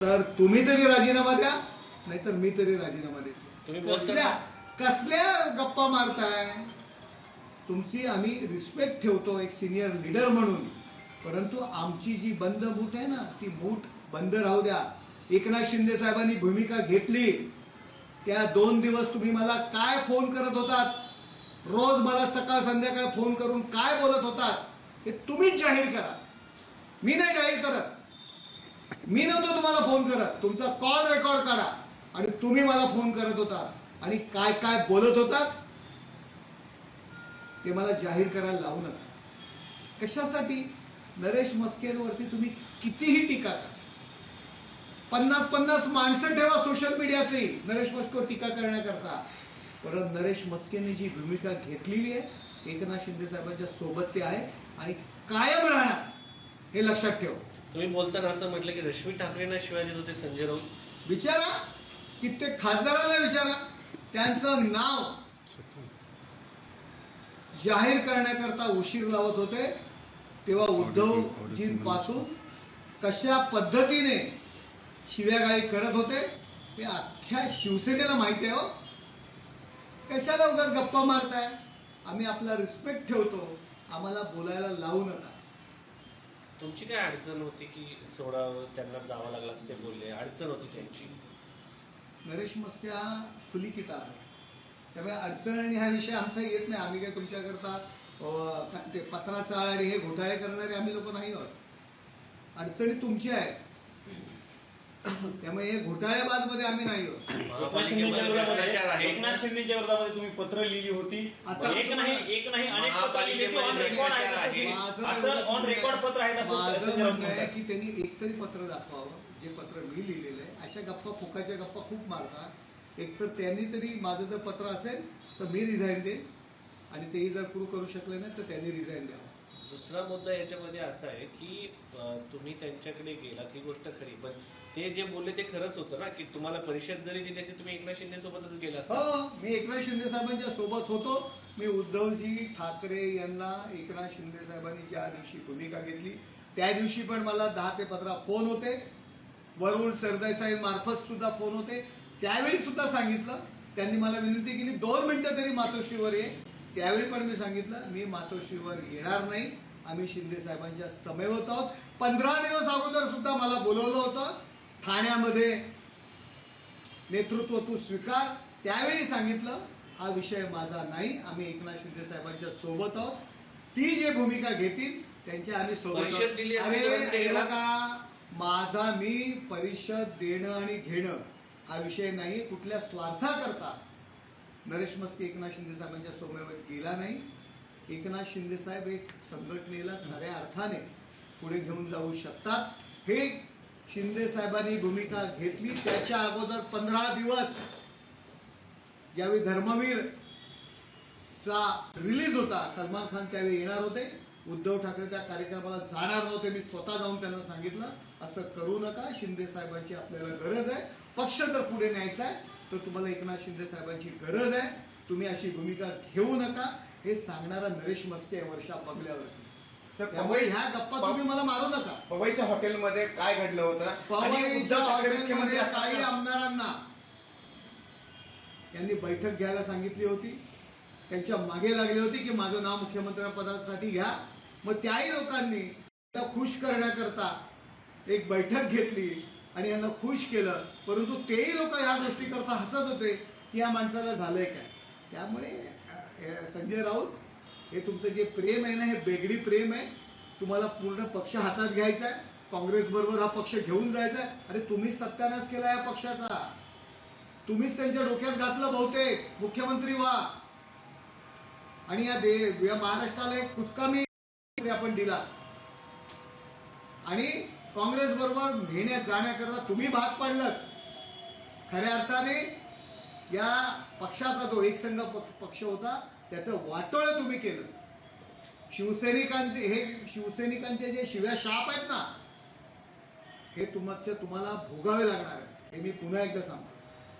तर तुम्ही तरी राजीनामा द्या, नाहीतर मी तरी राजीनामा देतो. तुम्ही कसल्या गप्पा मारताय? तुमची आम्ही रिस्पेक्ट ठेवतो एक सिनियर लीडर म्हणून, परंतु आमची जी बंद मूठ आहे ना, ती मूठ बंद राहू द्या. एकनाथ शिंदे साहेबांनी भूमिका घेतली त्या 2 दिवस तुम्ही मला काय फोन करत होतात, रोज मला सकाळ संध्याकाळ फोन करून काय बोलत होतात, हे तुम्हीच जाहीर करा. मी नाही जाहीर करत. मी नव्हतो तुम्हाला फोन करत. तुमचा कॉल रेकॉर्ड काढा आणि तुम्ही मला फोन करत होता आणि काय काय बोलत होतात ते मला जाहीर करायला लावू नका. कशासाठी? नरेश मस्केंवरती तुम्ही कितीही टीका करा, 50-50 माणसं ठेवा सोशल मीडियाचे नरेश मस्केवर टीका करण्याकरता, परंतु नरेश मस्केने जी भूमिका घेतलेली आहे एकनाथ शिंदे साहेबांच्या सोबत ते आहे आणि कायम राहणार, हे लक्षात ठेवा. तुम्ही बोलताना असं म्हटलं की रश्मी ठाकरेंना शिवाय देत होते संजय राऊत. विचारा, कित्येक खासदारांना विचारा, त्यांचं नाव जाहीर करण्याकरता उशीर लावत होते तेव्हा उद्धवजींपासून कशा पद्धतीने शिव्यागाळी करत होते हे अख्ख्या शिवसेनेला माहिती आहे. हो, कशाला उगाच गप्पा मारताय? आम्ही आपला रिस्पेक्ट ठेवतो, आम्हाला बोलायला लावू नका. तुमची काय अडचण होती की सोडावं, त्यांना जावं लागलं असं ते बोलले, अडचण होती त्यांची? नरेश मस्के हा खुली किताब आहे, त्यामुळे अडचण आणि हा विषय आमचा येत नाही. आम्ही काय तुमच्याकरता काय ते पत्राचा आणि हे घोटाळे करणारे आम्ही लोक नाही आहोत. अडचणी तुमची आहे, त्यामुळे हे घोटाळेबाजमध्ये आम्ही नाही आहोत. एकनाथ शिंदेच्या विरोधामध्ये तुम्ही पत्र लिहिली होती. एक नाही अनेक पत्र लिहिली होती. ऑन रेकॉर्ड आहेत, असं ऑन रेकॉर्ड पत्र आहेत माझं म्हणणं आहे की त्यांनी एकतरी पत्र दाखवावं, जे पत्र मी लिहिलेलं आहे. अशा गप्पा फुकाच्या गप्पा खूप मारतात. एकतर त्यांनी तरी माझं जर पत्र असेल तर मी रिझाईन देईन आणि तेही जर प्रूव्ह करू शकले नाही तर त्यांनी रिझाईन द्यावं. दुसरा मुद्दा याच्यामध्ये असा आहे की तुम्ही त्यांच्याकडे गेलात, ही गोष्ट खरी, पण ते जे बोलले ते खरंच होतं ना की तुम्हाला परिषद जरी दिली असती तुम्ही एकनाथ शिंदे सोबतच गेला असता. हो, मी एकनाथ शिंदे साहेबांच्या सोबत होतो. मी उद्धवजी ठाकरे यांना एकनाथ शिंदे साहेबांनी ज्या दिवशी भूमिका घेतली त्या दिवशी पण मला 10 ते 15 फोन होते, वरुण सरदेसाई मार्फत सुद्धा फोन होते. त्यावेळी सुद्धा सांगितलं, त्यांनी मला विनंती केली 2 मिनिटं तरी मातोश्रीवर ये. त्यावेळी पण मी सांगितलं मी मातोश्रीवर येणार नाही, आम्ही शिंदे साहेबांच्या समवेत आहोत. 15 दिवस अगोदर सुद्धा मला बोलवलं होतं ठाण्यामध्ये, नेतृत्व तू स्वीकार. त्यावेळी सांगितलं हा विषय माझा नाही, आम्ही एकनाथ शिंदे साहेबांच्या सोबत आहोत. ती जे भूमिका घेतील त्यांच्या आम्ही सोबत आहोत. अरे का माझा मी परिषद देणं आणि घेणं हा विषय नाही. कुठल्या स्वार्थाकरता नरेश मस्के एकनाथ शिंदे साहेबांच्या समवेत गेला नाही. एकनाथ शिंदे साहेब एक संघटनेला खऱ्या अर्थाने पुढे घेऊन जाऊ शकतात. हे शिंदे साहेबांनी भूमिका घेतली त्याच्या अगोदर 15 दिवस ज्यावेळी धर्मवीर चा रिलीज होता, सलमान खान त्यावेळी येणार होते, उद्धव ठाकरे त्या कार्यक्रमाला जाणार नव्हते. मी स्वतः जाऊन त्यांना सांगितलं असं करू नका, शिंदे साहेबांची आपल्याला गरज आहे, पक्ष जर पुढे न्यायचा आहे तर तुम्हाला एकनाथ शिंदे साहेबांची गरज आहे, तुम्ही अशी भूमिका घेऊ नका, हे सांगणारा नरेश मस्के वर्षा बघल्यावरती. त्यामुळे ह्या गप्पा तुम्ही मला मारू नका. पवईच्या हॉटेलमध्ये काय घडलं होतं? पवईच्या हॉटेलमध्ये काही आमदारांना यांनी बैठक घ्यायला सांगितली होती, त्यांच्या मागे लागली होती की माझं नाव मुख्यमंत्रीपदासाठी घ्या. मग त्याही लोकांनी त्या खुश करण्याकरता एक बैठक घेतली आणि यांना खुश केलं, परंतु तेही लोक ह्या गोष्टी करता हसत होते की या माणसाला झालंय काय. त्यामुळे संजय राऊत, हे तुमचं जे प्रेम आहे ना, हे बेगडी प्रेम आहे. तुम्हाला पूर्ण पक्ष हातात घ्यायचा आहे, काँग्रेस बरोबर हा पक्ष घेऊन जायचा आहे. अरे तुम्हीच सत्यानाश केला या पक्षाचा, तुम्हीच त्यांच्या डोक्यात घातलं बहुतेक मुख्यमंत्री व्हा आणि या महाराष्ट्राला एक कुचकामी आपण दिला आणि काँग्रेस बरोबर नेण्यात जाण्याकरता तुम्ही भाग पडलात. खऱ्या अर्थाने या पक्षाचा जो एकसंघ पक्ष होता त्याचं वाटोळं तुम्ही केलं. शिवसैनिकांचे जे शिव्या शाप आहेत ना, हे तुम्हाला भोगावे लागणार आहे, हे मी पुन्हा एकदा सांगतो.